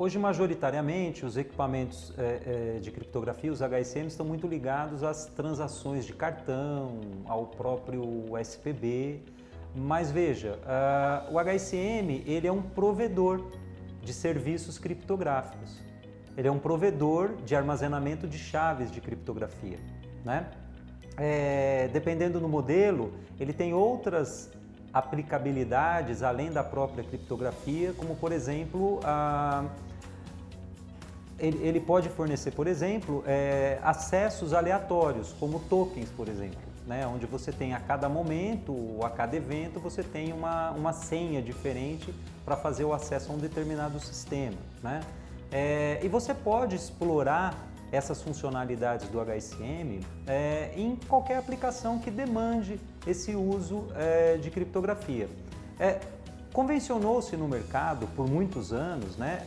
Hoje, majoritariamente, os equipamentos de criptografia, os HSM, estão muito ligados às transações de cartão, ao próprio SPB. Mas veja, o HSM ele é um provedor de serviços criptográficos. Ele é um provedor de armazenamento de chaves de criptografia, né? Dependendo do modelo, ele tem outras aplicabilidades além da própria criptografia, como por exemplo, ele pode fornecer, por exemplo, acessos aleatórios, como tokens, por exemplo, né? Onde você tem a cada momento ou a cada evento, você tem uma senha diferente para fazer o acesso a um determinado sistema, né? E você pode explorar essas funcionalidades do HSM em qualquer aplicação que demande esse uso de criptografia. Convencionou-se no mercado por muitos anos, né,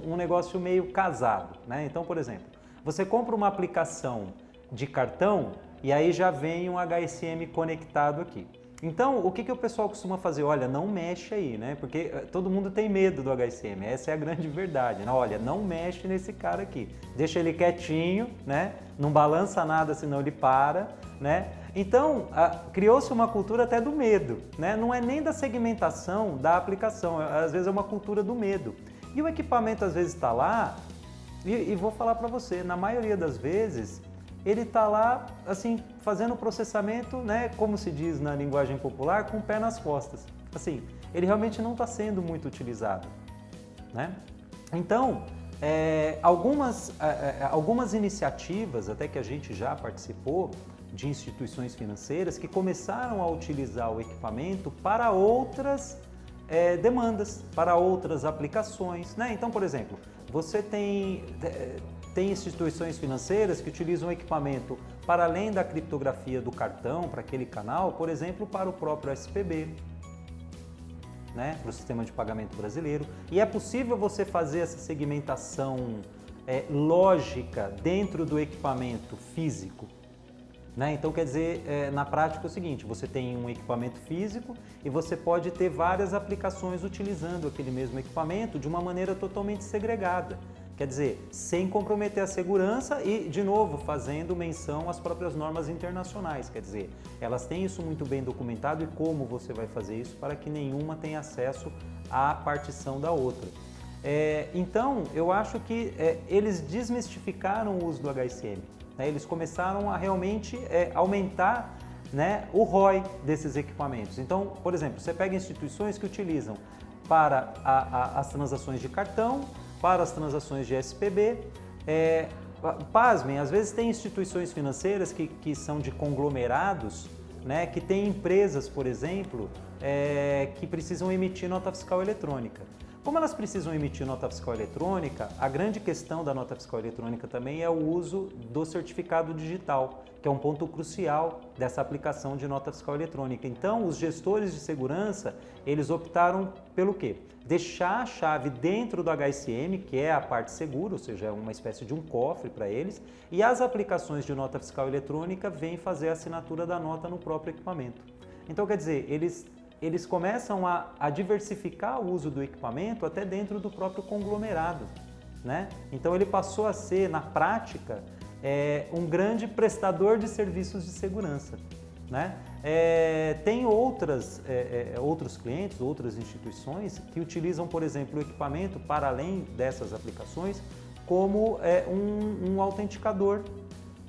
um negócio meio casado, né? Então, por exemplo, você compra uma aplicação de cartão e aí já vem um HSM conectado aqui. Então, o que o pessoal costuma fazer? Olha, não mexe aí, né? Porque todo mundo tem medo do HSM, essa é a grande verdade, né? Olha, não mexe nesse cara aqui, deixa ele quietinho, né? Não balança nada, senão ele para, né? Então, criou-se uma cultura até do medo, né? Não é nem da segmentação da aplicação, às vezes é uma cultura do medo. E o equipamento às vezes está lá, e vou falar para você, na maioria das vezes, ele está lá, assim, fazendo o processamento, né, como se diz na linguagem popular, com o pé nas costas. Assim, ele realmente não está sendo muito utilizado, né? Então, algumas iniciativas, até que a gente já participou, de instituições financeiras que começaram a utilizar o equipamento para outras demandas, para outras aplicações, né? Então, por exemplo, você tem instituições financeiras que utilizam o equipamento para além da criptografia do cartão, para aquele canal, por exemplo, para o próprio SPB, né? Para o sistema de pagamento brasileiro. E é possível você fazer essa segmentação lógica dentro do equipamento físico, né? Então, quer dizer, na prática é o seguinte, você tem um equipamento físico e você pode ter várias aplicações utilizando aquele mesmo equipamento de uma maneira totalmente segregada. Quer dizer, sem comprometer a segurança e, de novo, fazendo menção às próprias normas internacionais. Quer dizer, elas têm isso muito bem documentado e como você vai fazer isso para que nenhuma tenha acesso à partição da outra. Então, eu acho que eles desmistificaram o uso do HSM. Né? Eles começaram a realmente aumentar, né, o ROI desses equipamentos. Então, por exemplo, você pega instituições que utilizam para as transações de cartão, para as transações de SPB. Pasmem, às vezes tem instituições financeiras que são de conglomerados, né, que têm empresas, por exemplo, que precisam emitir nota fiscal eletrônica. Como elas precisam emitir nota fiscal eletrônica, a grande questão da nota fiscal eletrônica também é o uso do certificado digital, que é um ponto crucial dessa aplicação de nota fiscal eletrônica. Então, os gestores de segurança, eles optaram pelo quê? Deixar a chave dentro do HSM, que é a parte segura, ou seja, é uma espécie de um cofre para eles, e as aplicações de nota fiscal eletrônica vêm fazer a assinatura da nota no próprio equipamento. Então, quer dizer, eles começam a diversificar o uso do equipamento até dentro do próprio conglomerado, né? Então, ele passou a ser, na prática, um grande prestador de serviços de segurança, né? Tem outros clientes, outras instituições que utilizam, por exemplo, o equipamento para além dessas aplicações como um autenticador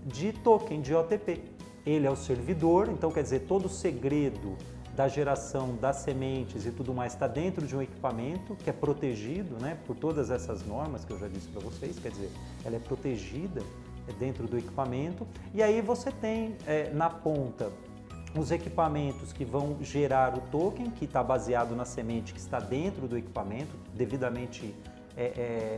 de token, de OTP. Ele é o servidor, então quer dizer, todo o segredo da geração das sementes e tudo mais está dentro de um equipamento que é protegido, né, por todas essas normas que eu já disse para vocês, quer dizer, ela é protegida dentro do equipamento. E aí você tem na ponta os equipamentos que vão gerar o token, que está baseado na semente que está dentro do equipamento, devidamente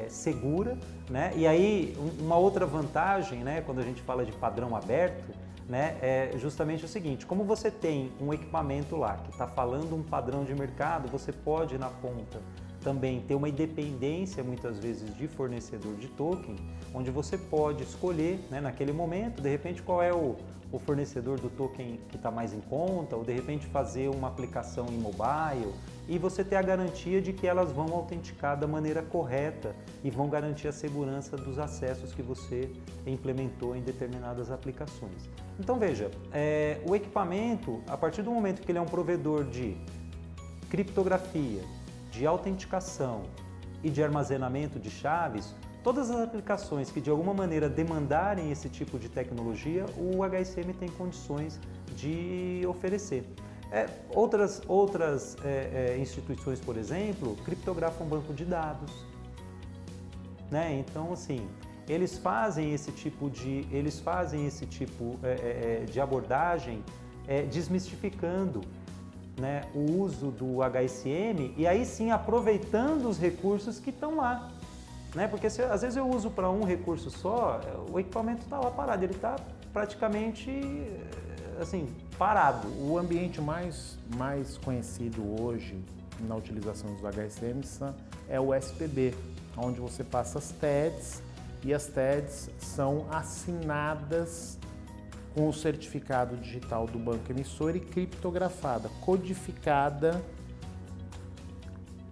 segura, né? E aí uma outra vantagem, né, quando a gente fala de padrão aberto, né, é justamente o seguinte: como você tem um equipamento lá que está falando um padrão de mercado, você pode na ponta também ter uma independência, muitas vezes, de fornecedor de token, onde você pode escolher, né, naquele momento, de repente, qual é o fornecedor do token que está mais em conta, ou de repente fazer uma aplicação em mobile, e você ter a garantia de que elas vão autenticar da maneira correta e vão garantir a segurança dos acessos que você implementou em determinadas aplicações. Então veja, o equipamento, a partir do momento que ele é um provedor de criptografia, de autenticação e de armazenamento de chaves, todas as aplicações que de alguma maneira demandarem esse tipo de tecnologia, o HSM tem condições de oferecer. Outras instituições, por exemplo, criptografam banco de dados, né? Então, assim, eles fazem esse tipo de abordagem, desmistificando, né, o uso do HSM e aí sim aproveitando os recursos que estão lá, né? Porque às vezes eu uso para um recurso só, o equipamento está lá parado, ele está praticamente assim, parado. O ambiente mais conhecido hoje na utilização dos HSMs é o SPB, onde você passa as TEDs e as TEDs são assinadas com o certificado digital do banco emissor e criptografada, codificada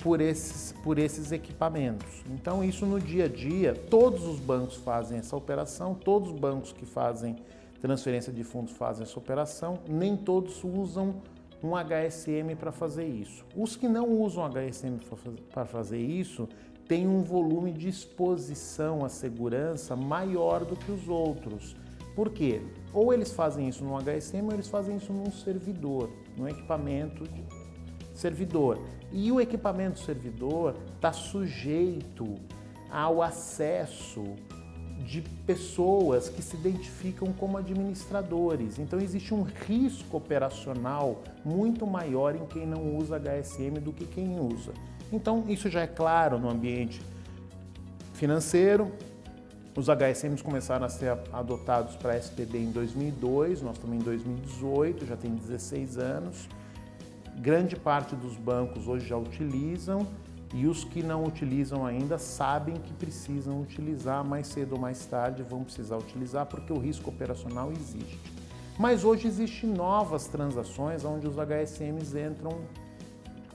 por esses equipamentos. Então isso no dia a dia, todos os bancos fazem essa operação, todos os bancos que fazem transferência de fundos fazem essa operação, nem todos usam um HSM para fazer isso. Os que não usam HSM para fazer isso têm um volume de exposição à segurança maior do que os outros. Por quê? Ou eles fazem isso no HSM ou eles fazem isso num servidor, num equipamento de servidor. E o equipamento servidor está sujeito ao acesso de pessoas que se identificam como administradores. Então existe um risco operacional muito maior em quem não usa HSM do que quem usa. Então isso já é claro no ambiente financeiro. Os HSMs começaram a ser adotados para SPB em 2002, nós estamos em 2018, já tem 16 anos. Grande parte dos bancos hoje já utilizam e os que não utilizam ainda sabem que precisam utilizar, mais cedo ou mais tarde vão precisar utilizar porque o risco operacional existe. Mas hoje existem novas transações onde os HSMs entram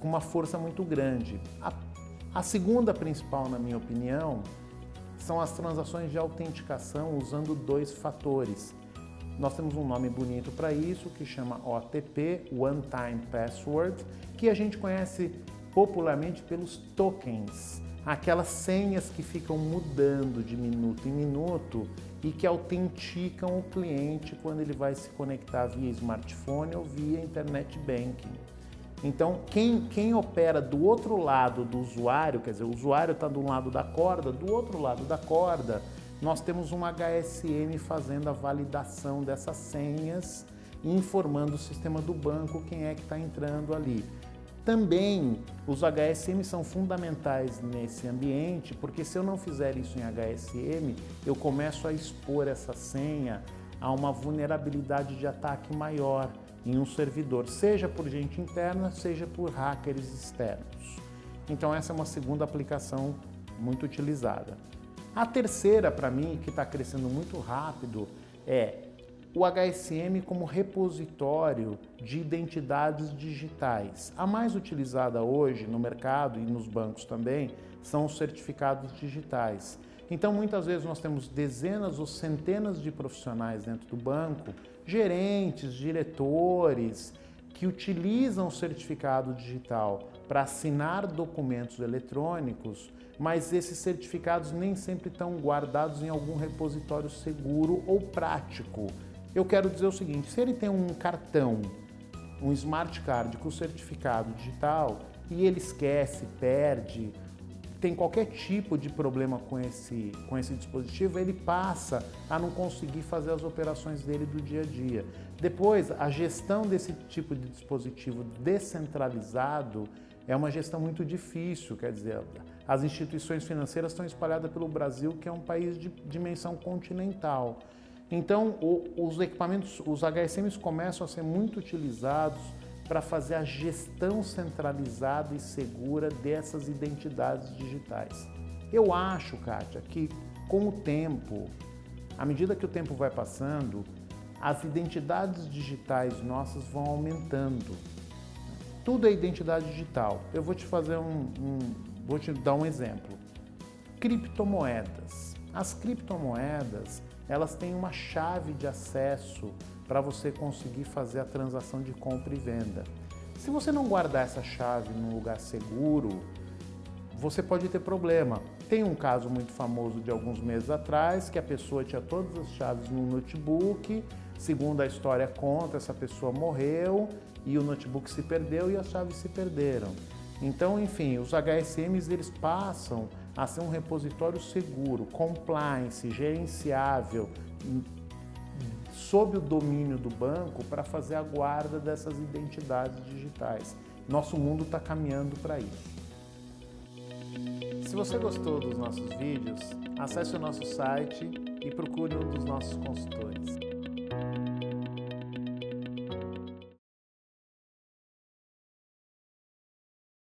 com uma força muito grande. A segunda principal, na minha opinião, são as transações de autenticação usando dois fatores. Nós temos um nome bonito para isso, que chama OTP, One Time Password, que a gente conhece popularmente pelos tokens, aquelas senhas que ficam mudando de minuto em minuto e que autenticam o cliente quando ele vai se conectar via smartphone ou via internet banking. Então, quem opera do outro lado do usuário, quer dizer, o usuário está de um lado da corda, do outro lado da corda, nós temos um HSM fazendo a validação dessas senhas e informando o sistema do banco quem é que está entrando ali. Também os HSM são fundamentais nesse ambiente, porque se eu não fizer isso em HSM, eu começo a expor essa senha a uma vulnerabilidade de ataque maior em um servidor, seja por gente interna, seja por hackers externos. Então essa é uma segunda aplicação muito utilizada. A terceira, para mim, que está crescendo muito rápido, é o HSM como repositório de identidades digitais. A mais utilizada hoje no mercado e nos bancos também são os certificados digitais. Então, muitas vezes nós temos dezenas ou centenas de profissionais dentro do banco, gerentes, diretores, que utilizam o certificado digital para assinar documentos eletrônicos, mas esses certificados nem sempre estão guardados em algum repositório seguro ou prático. Eu quero dizer o seguinte, se ele tem um cartão, um smart card com certificado digital e ele esquece, perde, tem qualquer tipo de problema com esse dispositivo, ele passa a não conseguir fazer as operações dele do dia a dia. Depois, a gestão desse tipo de dispositivo descentralizado é uma gestão muito difícil, quer dizer, as instituições financeiras estão espalhadas pelo Brasil, que é um país de dimensão continental. Então, os equipamentos, os HSMs começam a ser muito utilizados para fazer a gestão centralizada e segura dessas identidades digitais. Eu acho, Kátia, que com o tempo, à medida que o tempo vai passando, as identidades digitais nossas vão aumentando. Tudo é identidade digital. Eu vou te dar um exemplo. Criptomoedas. As criptomoedas, elas têm uma chave de acesso para você conseguir fazer a transação de compra e venda. Se você não guardar essa chave num lugar seguro, você pode ter problema. Tem um caso muito famoso de alguns meses atrás, que a pessoa tinha todas as chaves no notebook, segundo a história conta, essa pessoa morreu e o notebook se perdeu e as chaves se perderam. Então, enfim, os HSMs eles passam a ser um repositório seguro, compliance, gerenciável, sob o domínio do banco para fazer a guarda dessas identidades digitais. Nosso mundo está caminhando para isso. Se você gostou dos nossos vídeos, acesse o nosso site e procure um dos nossos consultores.